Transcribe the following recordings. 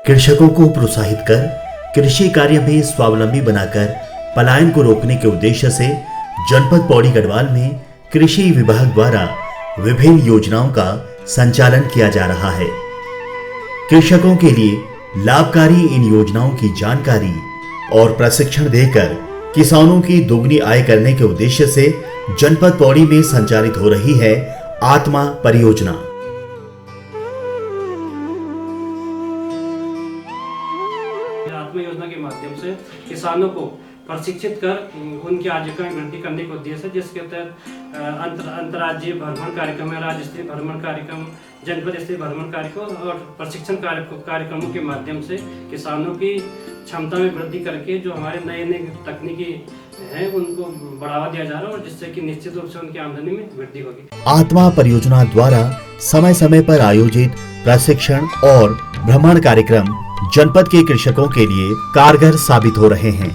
कृषकों को प्रोत्साहित कर कृषि कार्य में स्वावलंबी बनाकर पलायन को रोकने के उद्देश्य से जनपद पौड़ी गढ़वाल में कृषि विभाग द्वारा विभिन्न योजनाओं का संचालन किया जा रहा है। कृषकों के लिए लाभकारी इन योजनाओं की जानकारी और प्रशिक्षण देकर किसानों की दोगुनी आय करने के उद्देश्य से जनपद पौड़ी में संचालित हो रही है आत्मा परियोजना। आत्मा योजना के माध्यम से किसानों को प्रशिक्षित कर उनकी आजीविका में वृद्धि करने के उद्देश्य, जिसके तहत अंतर्राज्यीय भ्रमण कार्यक्रम है, राज्य स्तरीय भ्रमण कार्यक्रम, जनपद स्तरीय भ्रमण कार्यक्रम और प्रशिक्षण कार्यक्रमों के माध्यम से किसानों की क्षमता में वृद्धि करके जो हमारे नए नए तकनीकी हैं उनको बढ़ावा दिया जा रहा है और जिससे कि निश्चित रूप से उनकी आमदनी में वृद्धि होगी। आत्मा परियोजना द्वारा समय समय पर आयोजित प्रशिक्षण और भ्रमण कार्यक्रम जनपद के कृषकों के लिए कारगर साबित हो रहे हैं।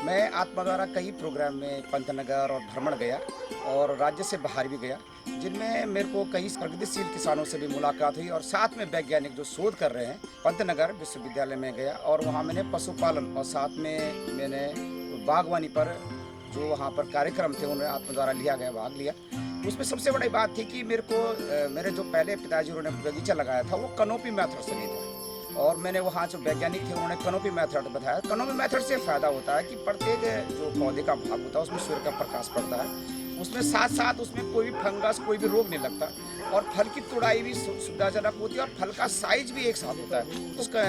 मैं आत्मा द्वारा कई प्रोग्राम में पंतनगर और भ्रमण गया और राज्य से बाहर भी गया, जिनमें मेरे को कई प्रगतिशील किसानों से भी मुलाकात हुई और साथ में वैज्ञानिक जो शोध कर रहे हैं। पंतनगर विश्वविद्यालय में गया और वहाँ मैंने पशुपालन और साथ में मैंने बागवानी पर जो वहाँ पर कार्यक्रम थे उन्हें आत्मा द्वारा लिया गया, भाग लिया। उसमें सबसे बड़ी बात थी कि मेरे को मेरे जो पहले पिताजी उन्होंने बगीचा लगाया था वो कनोपी मेथड से नहीं था और मैंने वहाँ जो वैज्ञानिक थे उन्होंने कनोपी मेथड बताया। कनोपी मेथड से फ़ायदा होता है कि प्रत्येक जो पौधे का भाग होता है उसमें सूर्य का प्रकाश पड़ता है, उसमें साथ साथ उसमें कोई भी फंगस कोई भी रोग नहीं लगता और फल की तुड़ाई भी सुविधाजनक होती है और फल का साइज भी एक साथ होता है। उसका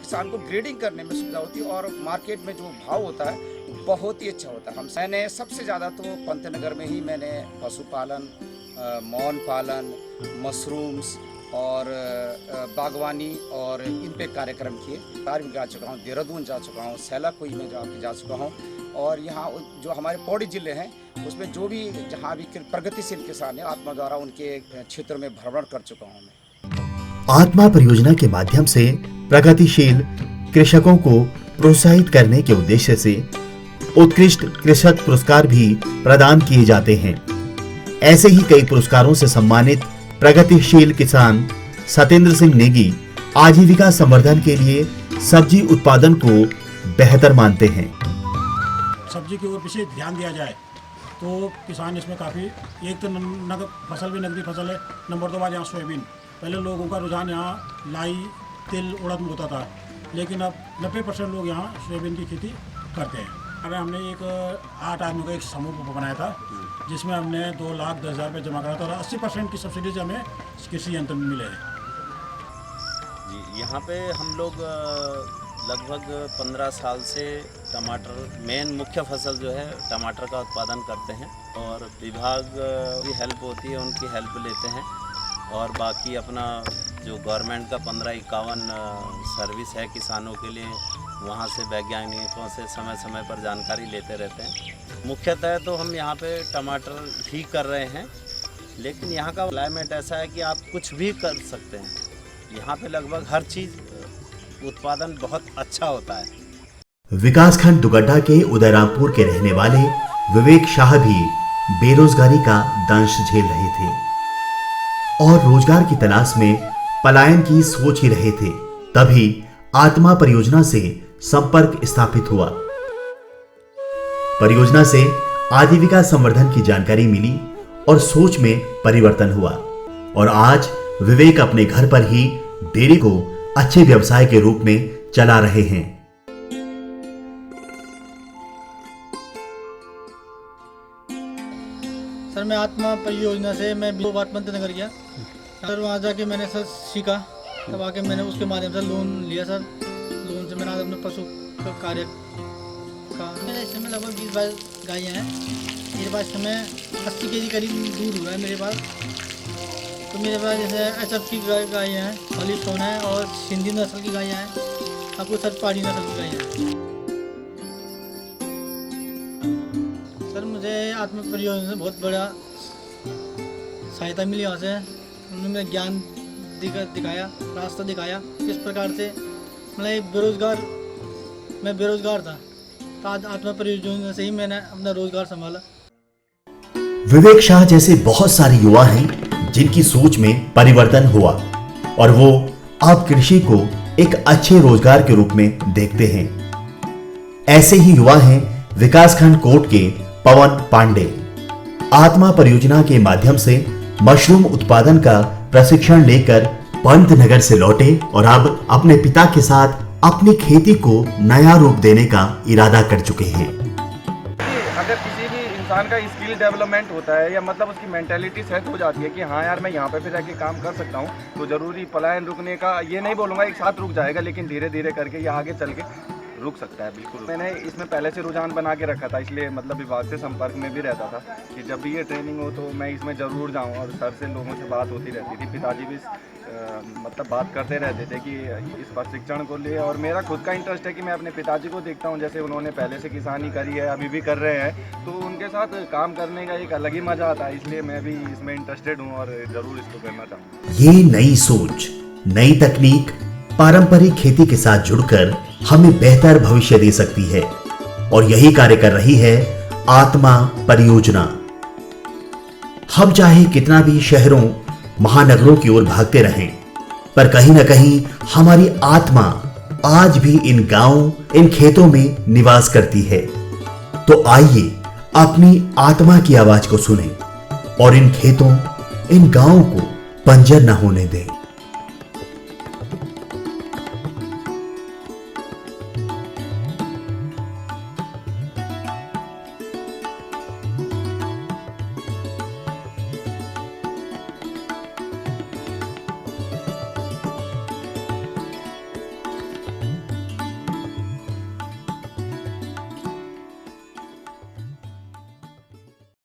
किसान को ग्रेडिंग करने में सुविधा होती है और मार्केट में जो भाव होता है बहुत ही अच्छा होता है। मैंने सबसे ज़्यादा तो पंतनगर में ही मैंने पशुपालन, मौन पालन, मशरूम्स और बागवानी और इन पे कार्यक्रम किए। भी जा चुका हूँ, देहरादून जा चुका हूँ, सैलाकुई में जा चुका हूँ और यहाँ जो हमारे पौड़ी जिले हैं उसमें जो भी जहाँ भी प्रगतिशील किसान है आत्मा द्वारा उनके क्षेत्र में भ्रमण कर चुका हूँ मैं। आत्मा परियोजना के माध्यम से प्रगतिशील कृषकों को प्रोत्साहित करने के उद्देश्य से उत्कृष्ट कृषक पुरस्कार भी प्रदान किए जाते हैं। ऐसे ही कई पुरस्कारों से सम्मानित प्रगतिशील किसान सतेंद्र सिंह नेगी आजीविका संवर्धन के लिए सब्जी उत्पादन को बेहतर मानते हैं। सब्जी की ओर विशेष ध्यान दिया जाए तो किसान इसमें काफ़ी, एक तो नगद फसल भी नकदी फसल है, नंबर 2 बात यहाँ सोयाबीन। पहले लोगों का रुझान यहाँ लाई, तिल, उड़द में होता था, लेकिन अब 90% लोग यहाँ सोयाबीन की खेती करते हैं। अगर हमने एक 8 आदमियों का एक समूह बनाया था जिसमें हमने 2,10,000 रुपये जमा करा था और 80% की सब्सिडीज हमें कृषि यंत्र में मिले हैं। जी, यहाँ पे हम लोग लगभग 15 साल से टमाटर, मेन मुख्य फसल जो है टमाटर का उत्पादन करते हैं और विभाग की हेल्प होती है, उनकी हेल्प लेते हैं और बाकी अपना जो गवर्नमेंट का 1551 सर्विस है किसानों के लिए, वहाँ से वैज्ञानिकों से समय समय पर जानकारी लेते रहते हैं। मुख्यतः तो हम यहाँ पे टमाटर ही कर रहे हैं, लेकिन यहाँ का क्लाइमेट ऐसा है कि आप कुछ भी कर सकते हैं। यहाँ पे लगभग हर चीज़ उत्पादन बहुत अच्छा होता है। विकासखंड दुगड्डा के उदयरामपुर के रहने वाले विवेक शाह भी बेरोजगारी का दंश झेल रहे थे और रोजगार की तलाश में पलायन की सोच ही रहे थे। तभी आत्मा परियोजना से संपर्क स्थापित हुआ। परियोजना से आजीविका संवर्धन की जानकारी मिली और सोच में परिवर्तन हुआ और आज विवेक अपने घर पर ही डेयरी को अच्छे व्यवसाय के रूप में चला रहे हैं। सर मैं आत्मा परियोजना से मैं 2 बार पंतनगर गया सर, वहाँ जाके मैंने सर सीखा, तब आके मैंने उसके माध्यम से लोन लिया सर। लोन से मैंने आज अपने पशु का कार्य का मेरे इसमें लगभग 20-22 गायें हैं। मेरे पास समय 80 kg करीब दूध हुआ है मेरे पास। तो मेरे पास जैसे HF की गायें हैं, हॉलीस्टोन है और सिंधी नस्ल की गायें हैं, आपको सर पहाड़ी नस्ल की गायें हैं। सर मुझे आत्मा परियोजना से बहुत बड़ा सहायता मिली। यहाँ से उन्होंने ज्ञान दिखाया, रास्ता दिखाया किस प्रकार से मतलब मैं बेरोजगार था, तो आज आत्मा परियोजना से ही मैंने अपना रोजगार संभाला। विवेक शाह जैसे बहुत सारे युवा हैं जिनकी सोच में परिवर्तन हुआ और वो अब कृषि को एक अच्छे रोजगार के रूप में देखते हैं। ऐसे ही युवा हैं विकासखंड कोट के पवन पांडे। आत्मा परियोजना के माध्यम से मशरूम उत्पादन का प्रशिक्षण लेकर पंतनगर से लौटे और अब अपने पिता के साथ अपनी खेती को नया रूप देने का इरादा कर चुके हैं। अगर किसी भी इंसान का स्किल डेवलपमेंट होता है या मतलब उसकी मेंटेलिटी सेट हो जाती है कि हाँ यार मैं यहाँ पे फिर जाके काम कर सकता हूँ, तो ज़रूरी पलायन रुकने का ये नहीं बोलूँगा एक साथ रुक जाएगा, लेकिन धीरे धीरे करके ये आगे चल के रुक सकता है। बिल्कुल मैंने इसमें पहले से रुझान बना के रखा था, इसलिए मतलब विभाग से संपर्क में भी रहता था कि जब भी ये ट्रेनिंग हो तो मैं इसमें ज़रूर जाऊँ, और सर से लोगों से बात होती रहती थी, पिताजी भी मतलब बात करते रहते थे कि इस प्रशिक्षण को लिए। और मेरा खुद का इंटरेस्ट है कि मैं अपने पिताजी को देखता हूँ, जैसे उन्होंने पहले से किसानी करी है, अभी भी कर रहे हैं, तो उनके साथ काम करने का एक अलग ही मज़ा आता है, इसलिए मैं भी इसमें इंटरेस्टेड हूँ और ज़रूर इसको करना चाहूँगा। ये नई सोच, नई तकनीक पारंपरिक खेती के साथ जुड़कर हमें बेहतर भविष्य दे सकती है, और यही कार्य कर रही है आत्मा परियोजना। हम चाहे कितना भी शहरों महानगरों की ओर भागते रहें, पर कहीं ना कहीं हमारी आत्मा आज भी इन गांवों, इन खेतों में निवास करती है। तो आइए अपनी आत्मा की आवाज को सुनें और इन खेतों, इन गांवों को बंजर न होने दें।